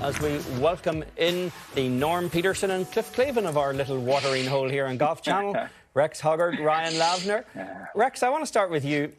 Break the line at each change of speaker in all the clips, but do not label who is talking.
as we welcome in the Norm Peterson and Cliff Clavin of our little watering hole here on Golf Channel, Rex Hoggard, Ryan Lavner. Rex, I want to start with you.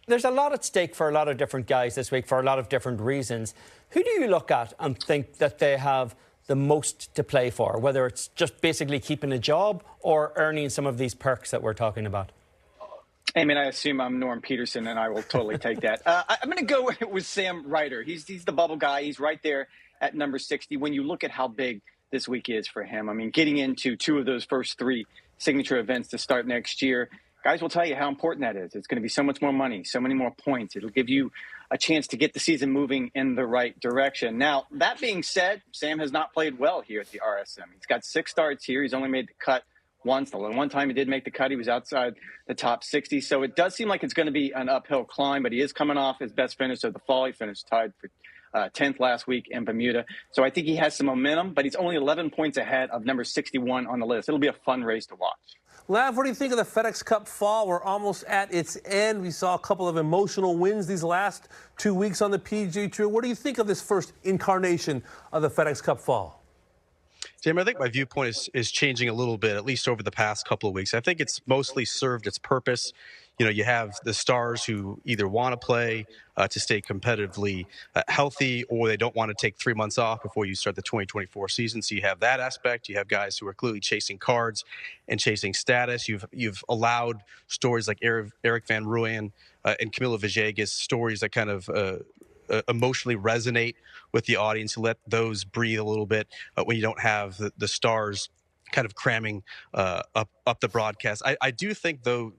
There's a lot at stake for a lot of different guys this week for a lot of different reasons. Who do you look at and think that they have the most to play for, whether it's just basically keeping a job or earning some of these perks that we're talking about?
I mean, I assume I'm Norm Peterson, and I will totally take that. I'm going to go with Sam Ryder. He's the bubble guy. He's right there at number 60. When you look at how big this week is for him, I mean, getting into two of those first three signature events to start next year, guys will tell you how important that is. It's going to be so much more money, so many more points. It'll give you a chance to get the season moving in the right direction. Now, that being said, Sam has not played well here at the RSM. He's got 6 starts here. He's only made the cut once. The one time he did make the cut, he was outside the top 60. So it does seem like it's going to be an uphill climb, but he is coming off his best finish of the fall. He finished tied for 10th last week in Bermuda. So I think he has some momentum, but he's only 11 points ahead of number 61 on the list. It'll be a fun race to watch.
Lav, what do you think of the FedEx Cup Fall? We're almost at its end. We saw a couple of emotional wins these last 2 weeks on the PGA Tour. What do you think of this first incarnation of the FedEx Cup Fall?
Jim, I think my viewpoint is changing a little bit, at least over the past couple of weeks. I think it's mostly served its purpose. You know, you have the stars who either want to play to stay competitively healthy, or they don't want to take 3 months off before you start the 2024 season. So you have that aspect. You have guys who are clearly chasing cards and chasing status. You've allowed stories like Eric Van Rooyen and Camilo Villegas, stories that kind of emotionally resonate with the audience. You let those breathe a little bit when you don't have the stars kind of cramming up the broadcast. I do think, though,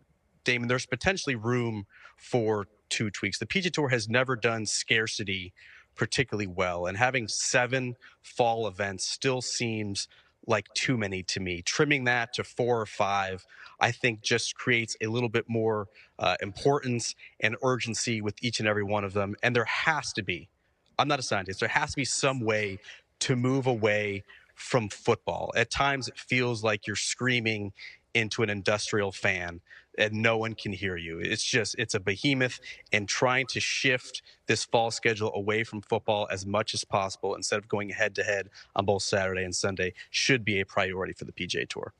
Damon, there's potentially room for 2 tweaks. The PGA Tour has never done scarcity particularly well, and having 7 fall events still seems like too many to me. Trimming that to 4 or 5, I think, just creates a little bit more importance and urgency with each and every one of them. And there has to be, I'm not a scientist, there has to be some way to move away from football. At times it feels like you're screaming into an industrial fan and no one can hear you. It's a behemoth, and trying to shift this fall schedule away from football as much as possible instead of going head to head on both Saturday and Sunday should be a priority for the PGA Tour.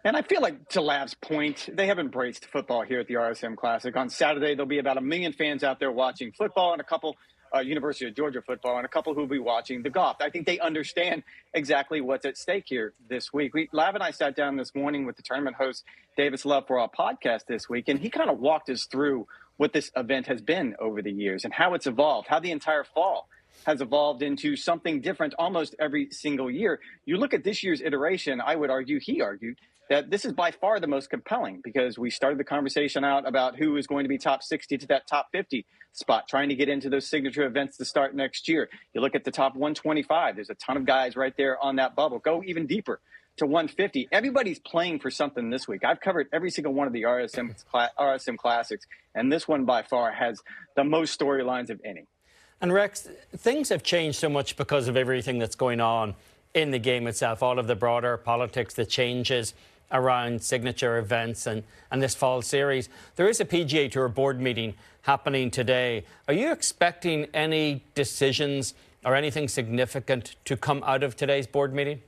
And I feel like, to Lav's point, they have embraced football here at the RSM Classic. On Saturday, there'll be about 1 million fans out there watching football, and a couple University of Georgia football, and a couple who will be watching the golf. I think they understand exactly what's at stake here this week. Lav and I sat down this morning with the tournament host, Davis Love, for our podcast this week, and he kind of walked us through what this event has been over the years and how it's evolved, how the entire fall has evolved into something different almost every single year. You look at this year's iteration, I would argue, he argued, that this is by far the most compelling, because we started the conversation out about who is going to be top 60 to that top 50 spot, trying to get into those signature events to start next year. You look at the top 125, there's a ton of guys right there on that bubble. Go even deeper to 150. Everybody's playing for something this week. I've covered every single one of the RSM Classics, and this one by far has the most storylines of any.
And Rex, things have changed so much because of everything that's going on in the game itself, all of the broader politics, the changes around signature events and this fall series. There is a PGA Tour board meeting happening today. Are you expecting any decisions or anything significant to come out of today's board meeting?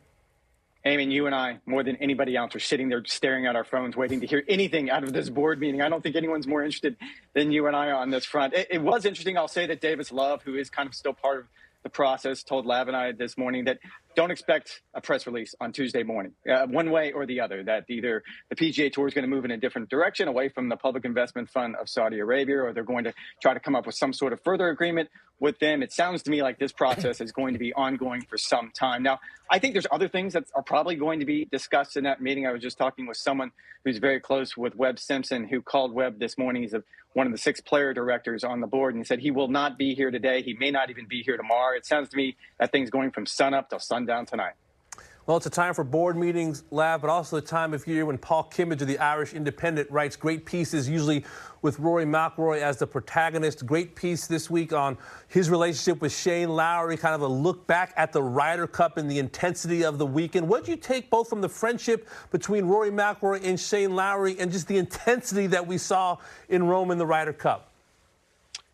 Eamon, you and I, more than anybody else, are sitting there staring at our phones, waiting to hear anything out of this board meeting. I don't think anyone's more interested than you and I on this front. It was interesting. I'll say that Davis Love, who is kind of still part of the process, told Lav and I this morning that don't expect a press release on Tuesday morning, one way or the other, that either the PGA Tour is going to move in a different direction away from the Public Investment Fund of Saudi Arabia, or they're going to try to come up with some sort of further agreement with them. It sounds to me like this process is going to be ongoing for some time. Now, I think there's other things that are probably going to be discussed in that meeting. I was just talking with someone who's very close with Webb Simpson, who called Webb this morning. He's one of the 6 player directors on the board, and he said he will not be here today. He may not even be here tomorrow. It sounds to me that thing's going from sunup till sundown tonight.
Well, it's a time for board meetings, Lav, but also a time of year when Paul Kimmage of the Irish Independent writes great pieces, usually with Rory McIlroy as the protagonist. Great piece this week on his relationship with Shane Lowry, kind of a look back at the Ryder Cup and the intensity of the weekend. What did you take both from the friendship between Rory McIlroy and Shane Lowry and just the intensity that we saw in Rome in the Ryder Cup?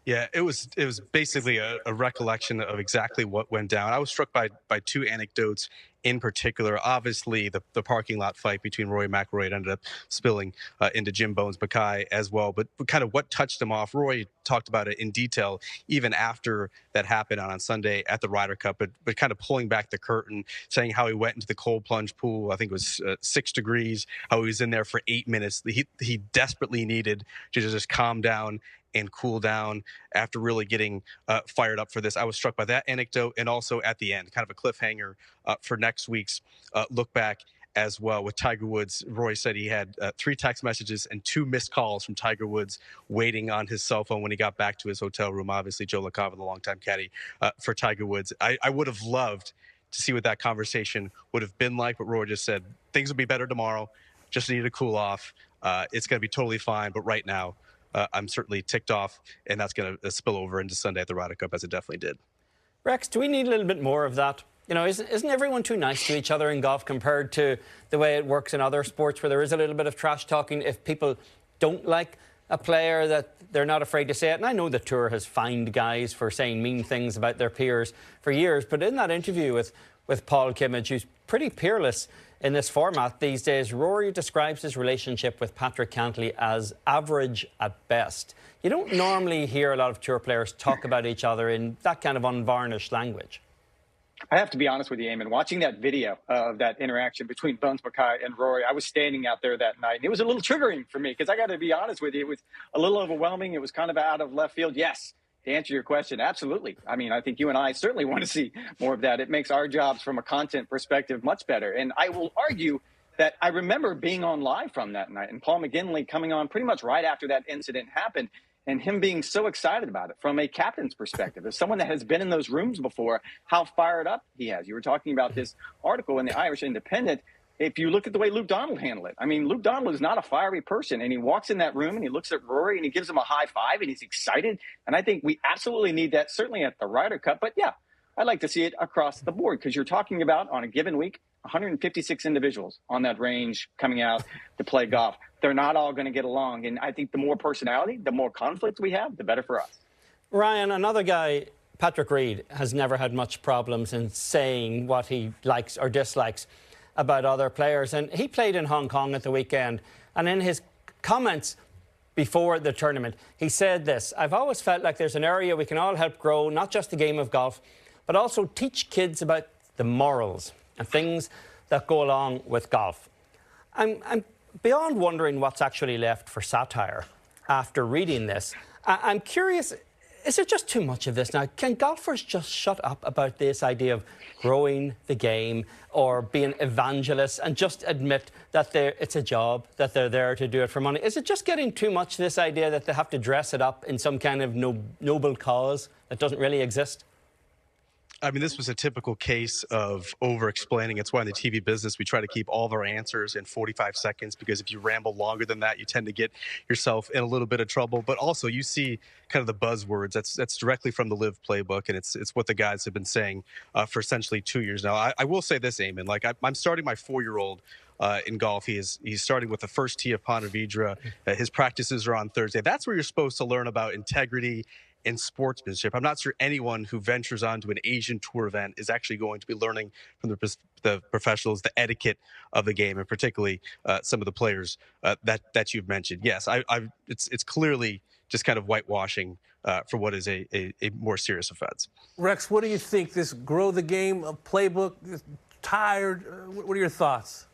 Yeah, it was basically a recollection of exactly what went down. I was struck by two anecdotes in particular. Obviously, the parking lot fight between Rory McIlroy ended up spilling into Jim Bones Mackay as well. But kind of what touched him off, Rory talked about it in detail even after that happened on Sunday at the Ryder Cup. But kind of pulling back the curtain, saying how he went into the cold plunge pool. I think it was 6 degrees. How he was in there for 8 minutes. He desperately needed to just calm down and cool down after really getting fired up for this. I was struck by that anecdote, and also at the end, kind of a cliffhanger for next week's look back as well with Tiger Woods. Roy said he had 3 text messages and 2 missed calls from Tiger Woods waiting on his cell phone when he got back to his hotel room. Obviously, Joe LaCava, the longtime caddy for Tiger Woods. I would have loved to see what that conversation would have been like, but Roy just said things will be better tomorrow. Just need to cool off. It's going to be totally fine, but right now, I'm certainly ticked off, and that's going to spill over into Sunday at the Ryder Cup, as it definitely did.
Rex, do we need a little bit more of that? You know, isn't everyone too nice to each other in golf compared to the way it works in other sports where there is a little bit of trash talking? If people don't like a player, that they're not afraid to say it. And I know the Tour has fined guys for saying mean things about their peers for years, but in that interview with Paul Kimmage, who's pretty peerless in this format these days, Rory describes his relationship with Patrick Cantlay as average at best. You don't normally hear a lot of Tour players talk about each other in that kind of unvarnished language.
I have to be honest with you, Eamon. Watching that video of that interaction between Bones Mackay and Rory, I was standing out there that night, and it was a little triggering for me because I got to be honest with you, it was a little overwhelming. It was kind of out of left field. Yes. To answer your question, absolutely. I mean, I think you and I certainly want to see more of that. It makes our jobs from a content perspective much better. And I will argue that I remember being on live from that night and Paul McGinley coming on pretty much right after that incident happened and him being so excited about it from a captain's perspective. As someone that has been in those rooms before, how fired up he has. You were talking about this article in the Irish Independent. If you look at the way Luke Donald handled it, I mean, Luke Donald is not a fiery person, and he walks in that room and he looks at Rory and he gives him a high five and he's excited. And I think we absolutely need that, certainly at the Ryder Cup. But yeah, I'd like to see it across the board because you're talking about on a given week, 156 individuals on that range coming out to play golf. They're not all going to get along. And I think the more personality, the more conflict we have, the better for us.
Ryan, another guy, Patrick Reed, has never had much problems in saying what he likes or dislikes about other players, and he played in Hong Kong at the weekend, and in his comments before the tournament he said this: I've always felt like there's an area we can all help grow, not just the game of golf, but also teach kids about the morals and things that go along with golf. I'm beyond wondering what's actually left for satire after reading this. I'm curious, is there just too much of this now? Can golfers just shut up about this idea of growing the game or being evangelists and just admit that it's a job, that they're there to do it for money? Is it just getting too much, this idea that they have to dress it up in some kind of noble cause that doesn't really exist?
I mean, this was a typical case of over-explaining. It's why in the TV business we try to keep all of our answers in 45 seconds, because if you ramble longer than that, you tend to get yourself in a little bit of trouble. But also, you see kind of the buzzwords. That's directly from the Live playbook, and it's what the guys have been saying for essentially 2 years now. I will say this, Eamon. Like, I'm starting my 4-year-old in golf. He's starting with the first tee of Ponte Vedra. His practices are on Thursday. That's where you're supposed to learn about integrity in sportsmanship. I'm not sure anyone who ventures onto an Asian Tour event is actually going to be learning from the professionals the etiquette of the game, and particularly some of the players that you've mentioned. Yes, it's clearly just kind of whitewashing for what is a more serious offense.
Rex, what do you think? This grow the game playbook, tired? What are your thoughts?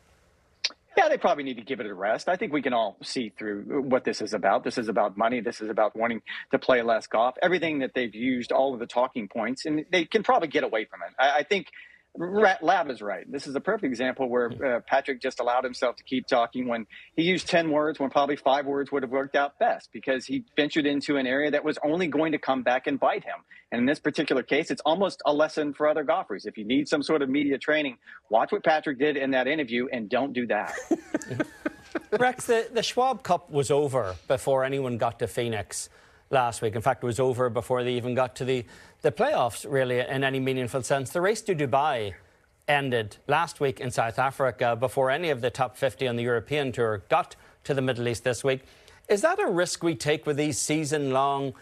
Yeah, they probably need to give it a rest. I think we can all see through what this is about. This is about money. This is about wanting to play less golf. Everything that they've used, all of the talking points, and they can probably get away from it. I think Lav is right. This is a perfect example where Patrick just allowed himself to keep talking when he used 10 words when probably 5 words would have worked out best, because he ventured into an area that was only going to come back and bite him. And in this particular case, it's almost a lesson for other golfers. If you need some sort of media training, watch what Patrick did in that interview and don't do that.
Rex, the Schwab Cup was over before anyone got to Phoenix last week. In fact, it was over before they even got to the playoffs, really, in any meaningful sense. The race to Dubai ended last week in South Africa before any of the top 50 on the European Tour got to the Middle East this week. Is that a risk we take with these season-long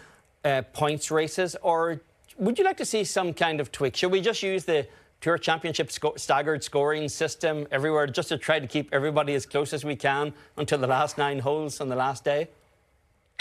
points races, or would you like to see some kind of tweak? Should we just use the Tour Championship staggered scoring system everywhere just to try to keep everybody as close as we can until the last 9 holes on the last day?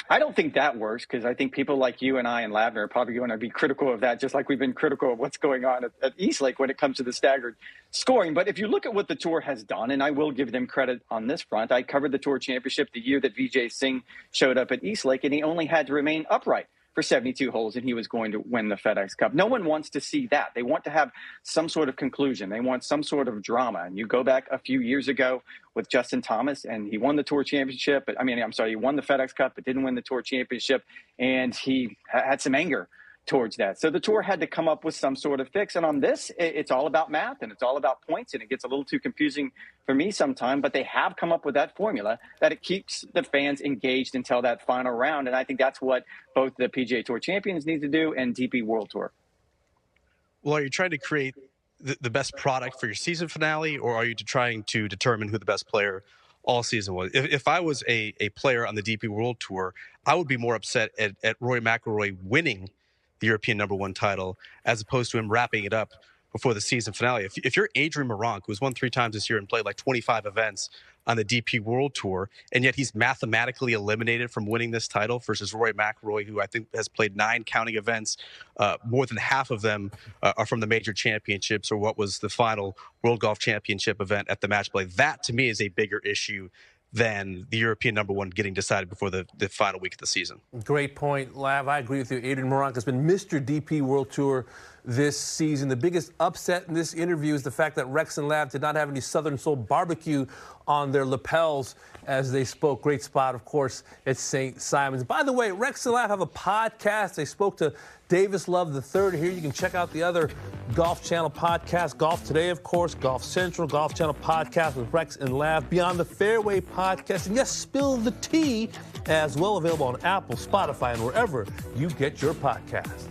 I don't think that works, because I think people like you and I and Lavner are probably going to be critical of that, just like we've been critical of what's going on at Eastlake when it comes to the staggered scoring. But if you look at what the Tour has done, and I will give them credit on this front, I covered the Tour Championship the year that Vijay Singh showed up at Eastlake, and he only had to remain upright for 72 holes, and he was going to win the FedEx Cup. No one wants to see that. They want to have some sort of conclusion. They want some sort of drama. And you go back a few years ago with Justin Thomas, and he won the Tour Championship. He won the FedEx Cup, but didn't win the Tour Championship, and he had some anger towards that. So the Tour had to come up with some sort of fix. And on this, it's all about math, and it's all about points, and it gets a little too confusing for me sometimes, but they have come up with that formula that it keeps the fans engaged until that final round. And I think that's what both the PGA Tour champions need to do and DP World Tour.
Well, are you trying to create the best product for your season finale, or are you trying to determine who the best player all season was? If I was a player on the DP World Tour, I would be more upset at Rory McIlroy winning the European #1 title as opposed to him wrapping it up before the season finale. If you're Adrian Meronk, who's won 3 times this year and played like 25 events on the DP World Tour, and yet he's mathematically eliminated from winning this title versus Rory McIlroy, who I think has played 9 counting events, more than half of them are from the major championships or what was the final World Golf Championship event at the match play. That, to me, is a bigger issue than the European #1 getting decided before the final week of the season.
Great point, Lav. I agree with you. Adrian Meronk has been Mr. DP World Tour this season. The biggest upset in this interview is the fact that Rex and Lav did not have any Southern Soul barbecue on their lapels as they spoke. Great spot, of course, at St. Simons. By the way, Rex and Lav have a podcast. They spoke to Davis Love III here. You can check out the other Golf Channel podcast. Golf Today, of course, Golf Central, Golf Channel podcast with Rex and Lav, Beyond the Fairway podcast, and yes, Spill the Tea, as well, available on Apple, Spotify, and wherever you get your podcasts.